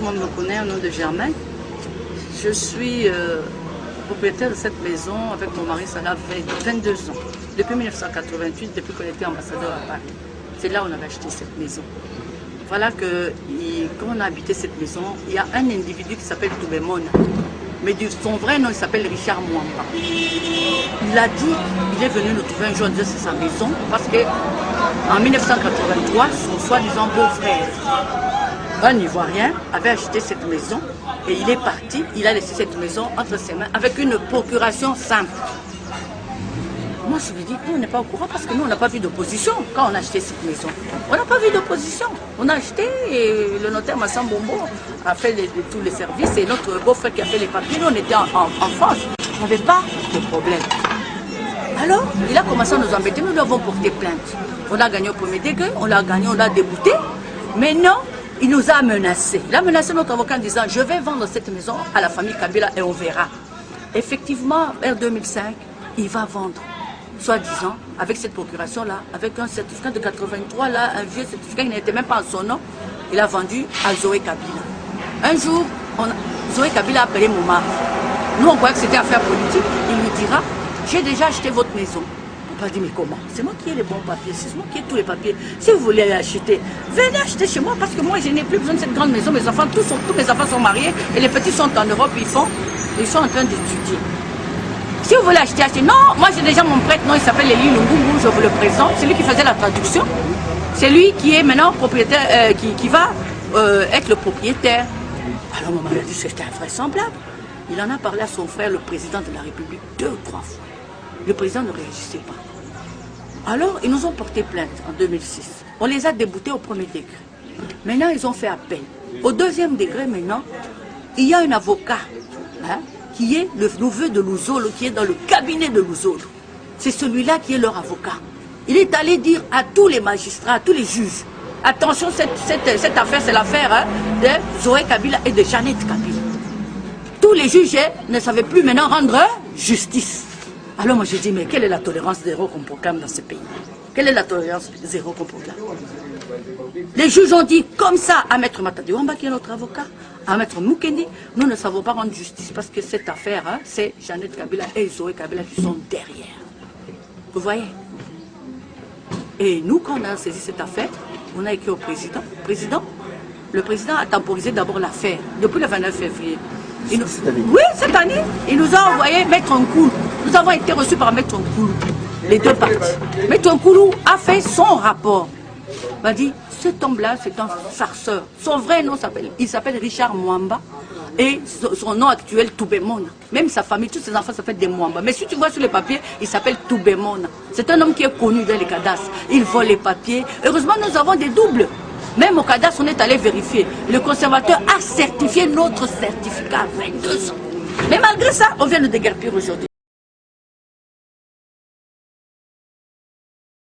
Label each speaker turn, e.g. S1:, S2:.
S1: le monde me connaît au nom de Germain. Je suis propriétaire de cette maison avec mon mari, ça fait 22 ans. Depuis 1988, depuis qu'on était ambassadeur à Paris. C'est là où on avait acheté cette maison. Voilà que quand on a habité cette maison, il y a un individu qui s'appelle Toubemona. Mais son vrai nom, il s'appelle Richard Mwamba. Il a dit, il est venu nous trouver un jour, dire c'est sa maison, parce qu'en 1983, son soi-disant beau-frère, un Ivoirien, avait acheté cette maison et il est parti, il a laissé cette maison entre ses mains avec une procuration simple. Moi, je lui dis, nous, on n'est pas au courant parce que nous, on n'a pas vu d'opposition quand on a acheté cette maison. On n'a pas vu d'opposition. On a acheté et le notaire Massan Bombo a fait tous les services et notre beau-frère qui a fait les papiers, nous, on était en France. On n'avait pas de problème. Alors, il a commencé à nous embêter. Nous avons porté plainte. On a gagné au premier degré, on l'a gagné, on l'a débouté. Mais non, il nous a menacés. Il a menacé notre avocat en disant, je vais vendre cette maison à la famille Kabila et on verra. Effectivement, vers 2005, il va vendre. Soi-disant, avec cette procuration-là, avec un certificat de 83, là, un vieux certificat qui n'était même pas en son nom, il a vendu à Zoé Kabila. Un jour, Zoé Kabila a appelé mon mari. Nous, on croyait que c'était affaire politique. Il lui dira, j'ai déjà acheté votre maison. On va dire, mais comment? C'est moi qui ai les bons papiers, c'est moi qui ai tous les papiers. Si vous voulez acheter, venez acheter chez moi parce que moi, je n'ai plus besoin de cette grande maison. Mes enfants, tous mes enfants sont mariés et les petits sont en Europe, ils sont en train d'étudier. Si vous voulez acheter, achetez. Non, moi j'ai déjà mon prêtre, non, il s'appelle Eli Lungungu, je vous le présente. C'est lui qui faisait la traduction. C'est lui qui est maintenant propriétaire, qui va être le propriétaire. Alors mon mari a dit que c'était invraisemblable. Il en a parlé à son frère, le président de la République, 2 ou 3 fois. Le président ne réagissait pas. Alors, ils nous ont porté plainte en 2006. On les a déboutés au premier degré. Maintenant, ils ont fait appel. Au deuxième degré, maintenant, il y a un avocat, qui est le neveu de Luzolo, qui est dans le cabinet de Luzolo. C'est celui-là qui est leur avocat. Il est allé dire à tous les magistrats, à tous les juges, attention, cette affaire, c'est l'affaire de Zoé Kabila et de Jeannette Kabila. Tous les juges ne savaient plus maintenant rendre justice. Alors moi j'ai dit, mais quelle est la tolérance zéro qu'on proclame dans ce pays? Quelle est la tolérance zéro qu'on proclame? Les juges ont dit comme ça à Maître Matadi Wamba, qui est notre avocat, à Maître Mukendi, nous ne savons pas rendre justice parce que cette affaire, c'est Jeannette Kabila et Zoé Kabila qui sont derrière. Vous voyez? Et nous, quand on a saisi cette affaire, on a écrit au président. Le président a temporisé d'abord l'affaire, depuis le 29 février. Oui, cette année, il nous a envoyé Maître Nkoulou. Nous avons été reçus par Maître Nkoulou, les deux parties. Maître Nkoulou a fait son rapport. Il m'a dit, cet homme-là, c'est un farceur. Son vrai nom il s'appelle Richard Mwamba. Et son nom actuel, Toubemona. Même sa famille, tous ses enfants s'appellent des Mwamba. Mais si tu vois sur les papiers, il s'appelle Toubemona. C'est un homme qui est connu dans les cadastres. Il vole les papiers. Heureusement, nous avons des doubles. Même au cadastre, on est allé vérifier. Le conservateur a certifié notre certificat à 22 ans. Mais malgré ça, on vient de déguerpir aujourd'hui.